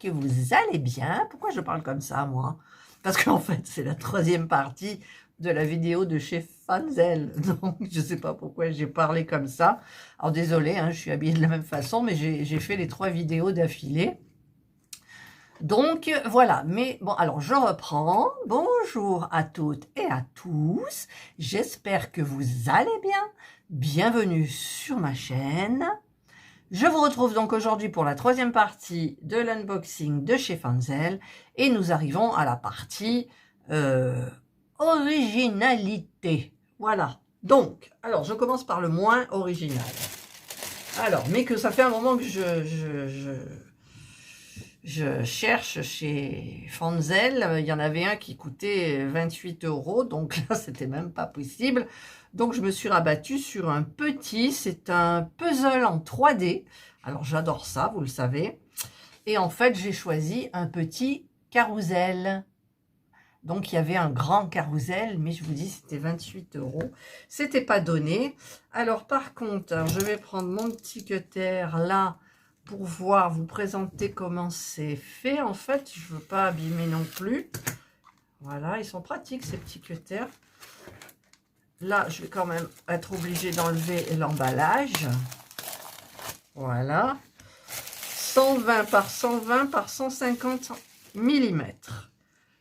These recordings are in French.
que vous allez bien. Pourquoi je parle comme ça, moi? Parce qu'en fait, c'est la troisième partie de la vidéo de chez Fanzel. Donc, je ne sais pas pourquoi j'ai parlé comme ça. Alors, désolé, hein, je suis habillée de la même façon, mais j'ai fait les 3 vidéos d'affilée. Donc, voilà. Mais bon, alors, je reprends. Bonjour à toutes et à tous. J'espère que vous allez bien. Bienvenue sur ma chaîne. Je vous retrouve donc aujourd'hui pour la troisième partie de l'unboxing de chez Fanzel et nous arrivons à la partie originalité. Voilà. Donc, alors je commence par le moins original. Alors, mais que ça fait un moment que je cherche chez Fanzel. Il y en avait un qui coûtait 28 €, donc là, c'était même pas possible. Donc, je me suis rabattue sur un petit, c'est un puzzle en 3D. Alors, j'adore ça, vous le savez. Et en fait, j'ai choisi un petit carrousel. Donc, il y avait un grand carrousel, mais je vous dis, c'était 28 €. C'était pas donné. Alors, par contre, alors, je vais prendre mon petit cutter là, pour voir, vous présenter comment c'est fait. En fait, je ne veux pas abîmer non plus. Voilà, ils sont pratiques ces petits cutters. Là, je vais quand même être obligée d'enlever l'emballage. Voilà. 120 par 120 par 150 mm.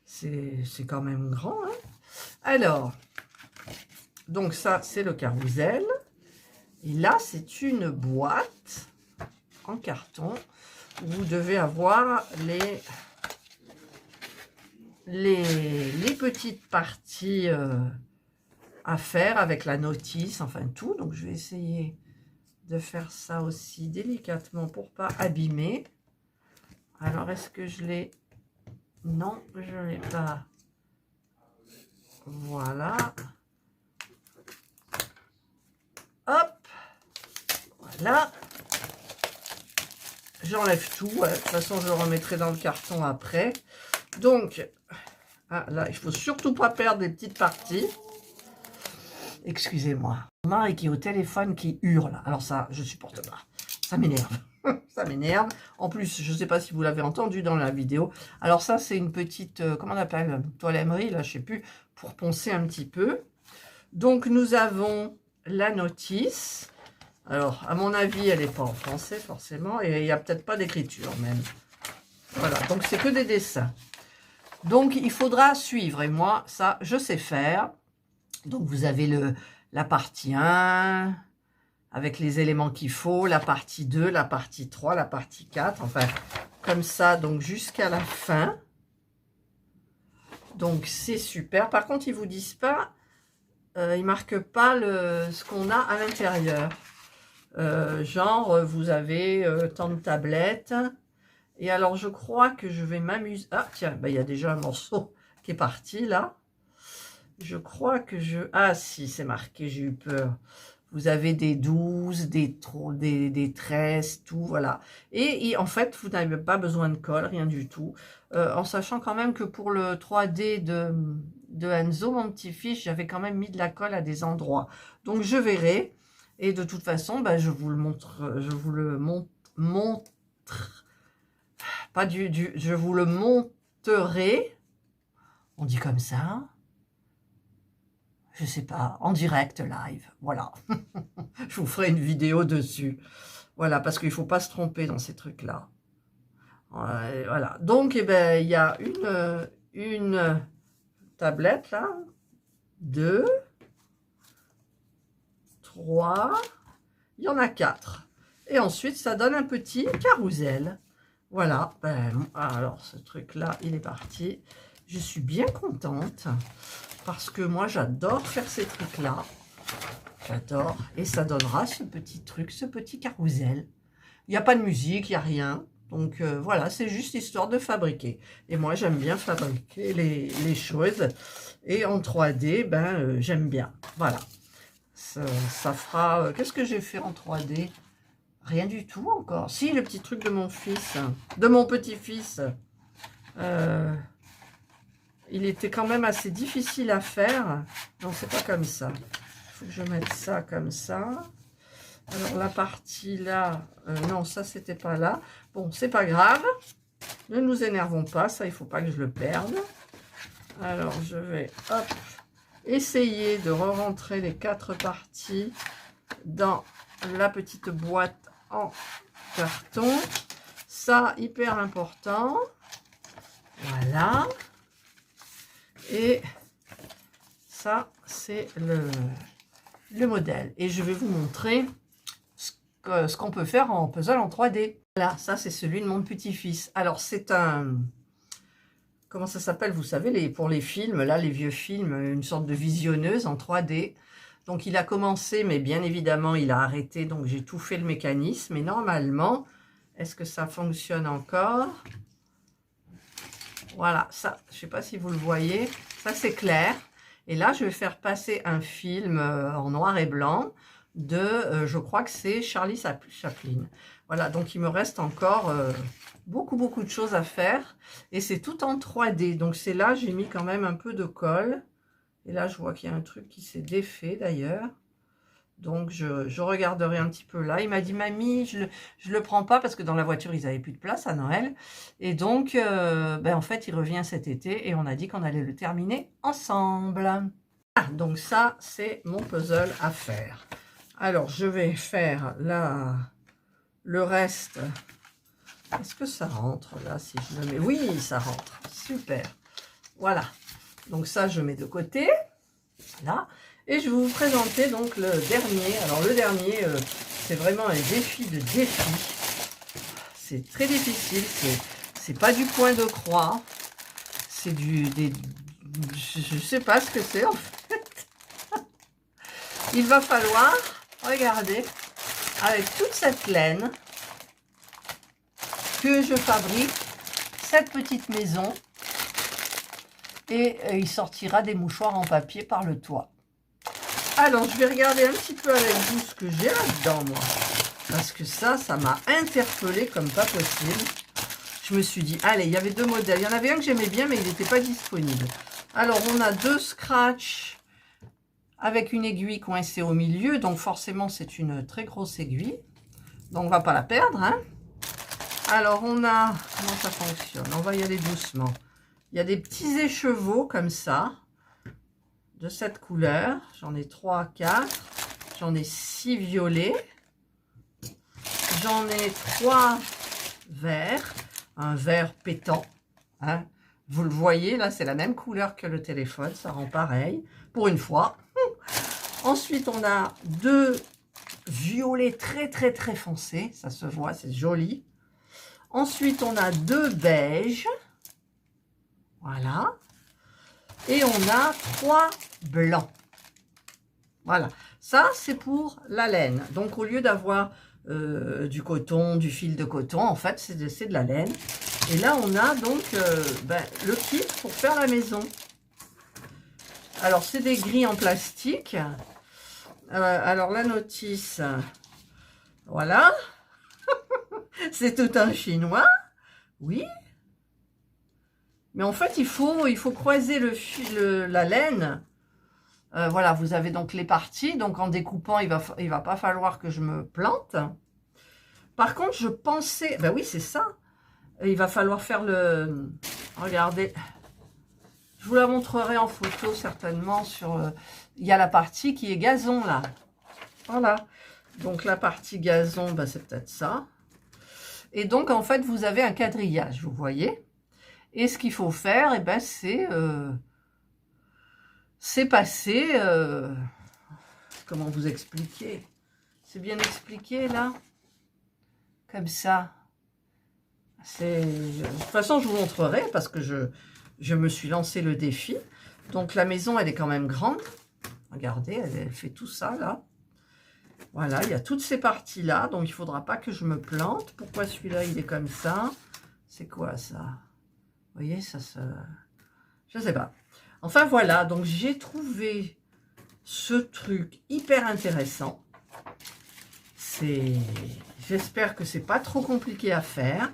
C'est quand même grand, hein? Alors, donc ça, c'est le carrousel. Et là, c'est une boîte en carton. Vous devez avoir les petites parties à faire avec la notice, enfin tout. Donc, je vais essayer de faire ça aussi délicatement pour pas abîmer. Alors, est-ce que je l'ai? Non, je ne l'ai pas. Voilà. Hop. Voilà. J'enlève tout. De toute façon, je le remettrai dans le carton après. Donc, ah, là, il faut surtout pas perdre des petites parties. Excusez-moi. Mon mari qui est au téléphone qui hurle. Alors ça, je supporte pas. Ça m'énerve. Ça m'énerve. En plus, je ne sais pas si vous l'avez entendu dans la vidéo. Alors ça, c'est une petite, comment on appelle, toile émery, là, je sais plus, pour poncer un petit peu. Donc, nous avons la notice. Alors, à mon avis, elle n'est pas en français, forcément. Et il n'y a peut-être pas d'écriture, même. Voilà, donc c'est que des dessins. Donc, il faudra suivre. Et moi, ça, je sais faire. Donc, vous avez la partie 1, avec les éléments qu'il faut, la partie 2, la partie 3, la partie 4. Enfin, comme ça, donc jusqu'à la fin. Donc, c'est super. Par contre, ils ne vous disent pas, ils ne marquent pas ce qu'on a à l'intérieur. Genre, vous avez tant de tablettes. Et alors, je crois que je vais m'amuser. Ah, tiens, ben, il y a déjà un morceau qui est parti, là. Je crois que je... Ah, si, c'est marqué, j'ai eu peur. Vous avez des 12, des 13, tout, voilà. Et en fait, vous n'avez pas besoin de colle, rien du tout. En sachant quand même que pour le 3D de Enzo, mon petit-fils, j'avais quand même mis de la colle à des endroits. Donc, je verrai. Et de toute façon, ben, je vous le montre, je vous le montrerai. On dit comme ça. Je sais pas, en direct, live, voilà. Je vous ferai une vidéo dessus. Voilà, parce qu'il ne faut pas se tromper dans ces trucs-là. Voilà, donc, eh ben, il y a une tablette, là. 2, 3, il y en a 4. Et ensuite, ça donne un petit carrousel. Voilà, ben, alors, ce truc-là, il est parti. Je suis bien contente. Parce que moi, j'adore faire ces trucs-là. J'adore. Et ça donnera ce petit truc, ce petit carrousel. Il n'y a pas de musique, il n'y a rien. Donc, voilà, c'est juste histoire de fabriquer. Et moi, j'aime bien fabriquer les choses. Et en 3D, ben, j'aime bien. Voilà. Ça fera... Qu'est-ce que j'ai fait en 3D? Rien du tout encore. Si, le petit truc de mon fils. De mon petit-fils. Il était quand même assez difficile à faire. Non, c'est pas comme ça. Il faut que je mette ça comme ça. Alors, la partie là... non, ça, c'était pas là. Bon, c'est pas grave. Ne nous énervons pas, ça, il ne faut pas que je le perde. Alors, je vais, hop, essayer de re-rentrer les 4 parties dans la petite boîte en carton. Ça, hyper important. Voilà. Et ça, c'est le modèle. Et je vais vous montrer ce qu'on peut faire en puzzle en 3D. Voilà, ça, c'est celui de mon petit-fils. Alors, c'est un... Comment ça s'appelle? Vous savez, pour les films, là, les vieux films, une sorte de visionneuse en 3D. Donc, il a commencé, mais bien évidemment, il a arrêté. Donc, j'ai tout fait le mécanisme. Et normalement, est-ce que ça fonctionne encore? Voilà, ça, je ne sais pas si vous le voyez. Ça, c'est clair. Et là, je vais faire passer un film en noir et blanc de, je crois que c'est Charlie Chaplin. Voilà, donc il me reste encore beaucoup de choses à faire. Et c'est tout en 3D. Donc c'est là, j'ai mis quand même un peu de colle. Et là, je vois qu'il y a un truc qui s'est défait d'ailleurs. Donc je regarderai un petit peu là. Il m'a dit, mamie, je le prends pas parce que dans la voiture, ils n'avaient plus de place à Noël. Et donc, en fait, il revient cet été et on a dit qu'on allait le terminer ensemble. Ah, donc ça, c'est mon puzzle à faire. Alors, je vais faire le reste. Est-ce que ça rentre là si je le mets? Oui, ça rentre. Super. Voilà. Donc ça, je mets de côté. Voilà. Et je vais vous présenter donc le dernier. Alors le dernier, c'est vraiment un défi de défi. C'est très difficile. C'est pas du point de croix. C'est je sais pas ce que c'est en fait. Il va falloir, regardez, avec toute cette laine, que je fabrique cette petite maison. Et il sortira des mouchoirs en papier par le toit. Alors, je vais regarder un petit peu avec vous ce que j'ai là-dedans, moi. Parce que ça m'a interpellée comme pas possible. Je me suis dit, allez, il y avait 2 modèles. Il y en avait un que j'aimais bien, mais il n'était pas disponible. Alors, on a 2 scratchs avec une aiguille coincée au milieu. Donc, forcément, c'est une très grosse aiguille. Donc, on ne va pas la perdre, hein. Alors, on a... Comment ça fonctionne? On va y aller doucement. Il y a des petits écheveaux comme ça. De cette couleur, j'en ai 3, 4, j'en ai 6 violets, j'en ai 3 verts, un vert pétant, hein. Vous le voyez, là c'est la même couleur que le téléphone, ça rend pareil, pour une fois. Ensuite on a 2 violets très foncés, ça se voit, c'est joli. Ensuite on a 2 beiges, voilà. Et on a 3 blancs. Voilà. Ça, c'est pour la laine. Donc, au lieu d'avoir du coton, du fil de coton, en fait, c'est de la laine. Et là, on a donc le kit pour faire la maison. Alors, c'est des grilles en plastique. Alors, la notice, voilà. C'est tout un chinois. Oui. Mais en fait, il faut croiser la laine. Voilà, vous avez donc les parties. Donc, en découpant, il va pas falloir que je me plante. Par contre, je pensais... Ben oui, c'est ça. Il va falloir faire le... Regardez. Je vous la montrerai en photo, certainement. Il y a la partie qui est gazon, là. Voilà. Donc, la partie gazon, ben, c'est peut-être ça. Et donc, en fait, vous avez un quadrillage, vous voyez. Et ce qu'il faut faire, eh ben, c'est passer... comment vous expliquer? C'est bien expliqué, là? Comme ça. De toute façon, je vous montrerai, parce que je me suis lancé le défi. Donc, la maison, elle est quand même grande. Regardez, elle fait tout ça, là. Voilà, il y a toutes ces parties-là. Donc, il ne faudra pas que je me plante. Pourquoi celui-là, il est comme ça? C'est quoi, ça? Vous voyez, ça se... Je ne sais pas. Enfin, voilà. Donc, j'ai trouvé ce truc hyper intéressant. J'espère que c'est pas trop compliqué à faire.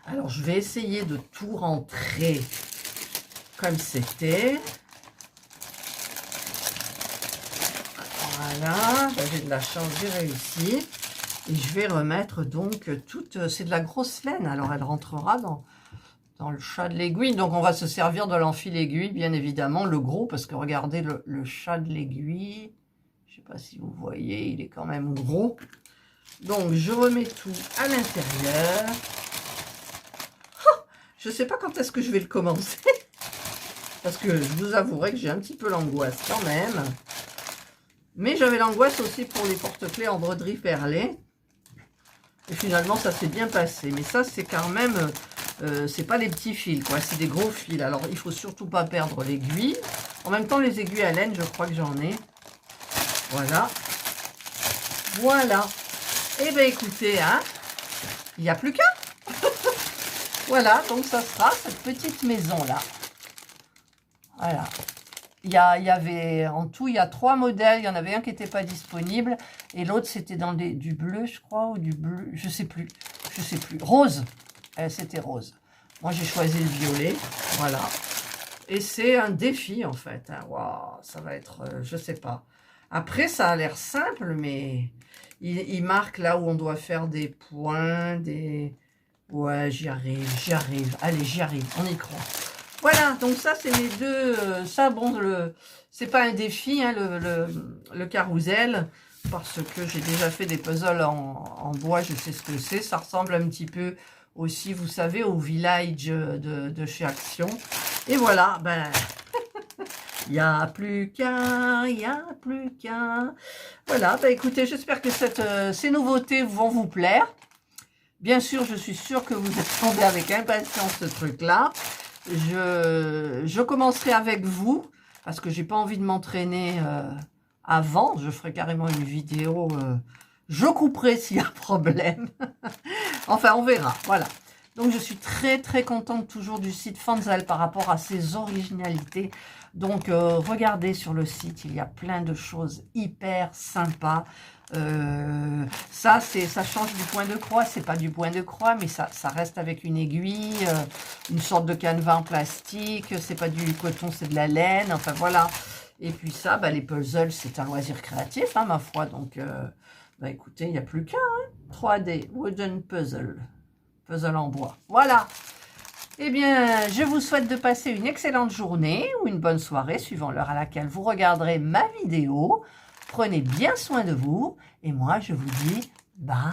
Alors, je vais essayer de tout rentrer comme c'était. Voilà. J'ai de la chance, j'ai réussi. Et je vais remettre donc toute... C'est de la grosse laine, alors elle rentrera dans le chat de l'aiguille. Donc on va se servir de l'enfil-aiguille, bien évidemment, le gros, parce que regardez le chat de l'aiguille. Je ne sais pas si vous voyez, il est quand même gros. Donc je remets tout à l'intérieur. Oh, je ne sais pas quand est-ce que je vais le commencer. Parce que je vous avouerai que j'ai un petit peu l'angoisse quand même. Mais j'avais l'angoisse aussi pour les porte-clés en broderie perlée. Et finalement, ça s'est bien passé. Mais ça, c'est quand même... c'est pas les petits fils, quoi. C'est des gros fils. Alors, il faut surtout pas perdre l'aiguille. En même temps, les aiguilles à laine, je crois que j'en ai. Voilà. Voilà. Eh bien, écoutez, hein, il n'y a plus qu'un. Voilà, donc ça sera cette petite maison-là. Voilà. Il y avait, en tout, il y a 3 modèles. Il y en avait un qui n'était pas disponible. Et l'autre, c'était dans du bleu, je crois, ou du bleu, je sais plus. Je sais plus. Rose. C'était rose. Moi, j'ai choisi le violet. Voilà. Et c'est un défi, en fait. Hein. Wow, ça va être, je sais pas. Après, ça a l'air simple, mais il marque là où on doit faire des points, des... Ouais, j'y arrive, j'y arrive. Allez, j'y arrive, on y croit. Voilà, donc ça, c'est les deux... ça, bon, c'est pas un défi, hein, le carrousel, parce que j'ai déjà fait des puzzles en bois, je sais ce que c'est. Ça ressemble un petit peu aussi, vous savez, au village de chez Action. Et voilà, ben... Il n'y a plus qu'un, il n'y a plus qu'un. Voilà, ben écoutez, j'espère que ces nouveautés vont vous plaire. Bien sûr, je suis sûre que vous attendez avec impatience ce truc-là. Je commencerai avec vous, parce que j'ai pas envie de m'entraîner avant. Je ferai carrément une vidéo. Je couperai s'il y a problème. Enfin, on verra. Voilà. Donc, je suis très, très contente toujours du site Fanzel par rapport à ses originalités. Donc, regardez sur le site, il y a plein de choses hyper sympas. Ça change du point de croix, c'est pas du point de croix, mais ça reste avec une aiguille, une sorte de canevas en plastique, c'est pas du coton, c'est de la laine, enfin voilà. Et puis ça, bah, les puzzles, c'est un loisir créatif, hein, ma foi, donc bah, écoutez, il n'y a plus qu'un, hein. 3D, Wooden Puzzle, puzzle en bois, voilà. Eh bien, je vous souhaite de passer une excellente journée ou une bonne soirée, suivant l'heure à laquelle vous regarderez ma vidéo. Prenez bien soin de vous et moi, je vous dis bye.